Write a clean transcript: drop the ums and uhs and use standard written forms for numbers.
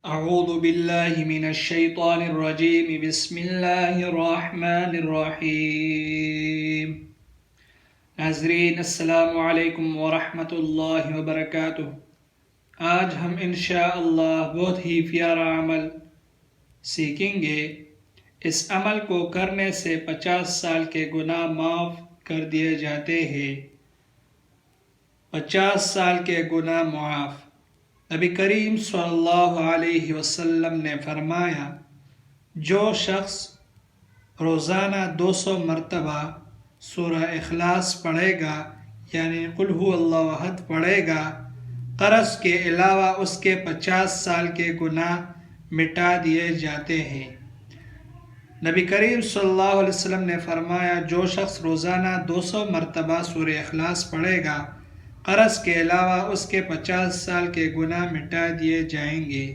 اعوذ باللہ من الشیطان الرجیم بسم اللہ الرحمن الرحیم۔ ناظرین السلام علیکم ورحمۃ اللہ وبرکاتہ۔ آج ہم انشاءاللہ بہت ہی پیارا عمل سیکھیں گے۔ اس عمل کو کرنے سے 50 سال کے گناہ معاف کر دیے جاتے ہیں۔ 50 سال کے گناہ معاف۔ نبی کریم صلی اللہ علیہ وسلم نے فرمایا، جو شخص روزانہ 200 مرتبہ سورہ اخلاص پڑھے گا یعنی قل هو اللہ احد پڑھے گا، قرض کے علاوہ اس کے 50 سال کے گناہ مٹا دیے جاتے ہیں۔ نبی کریم صلی اللہ علیہ وسلم نے فرمایا، جو شخص روزانہ 200 مرتبہ سورہ اخلاص پڑھے گا، قرض کے علاوہ اس کے 50 سال کے گناہ مٹا دیے جائیں گے۔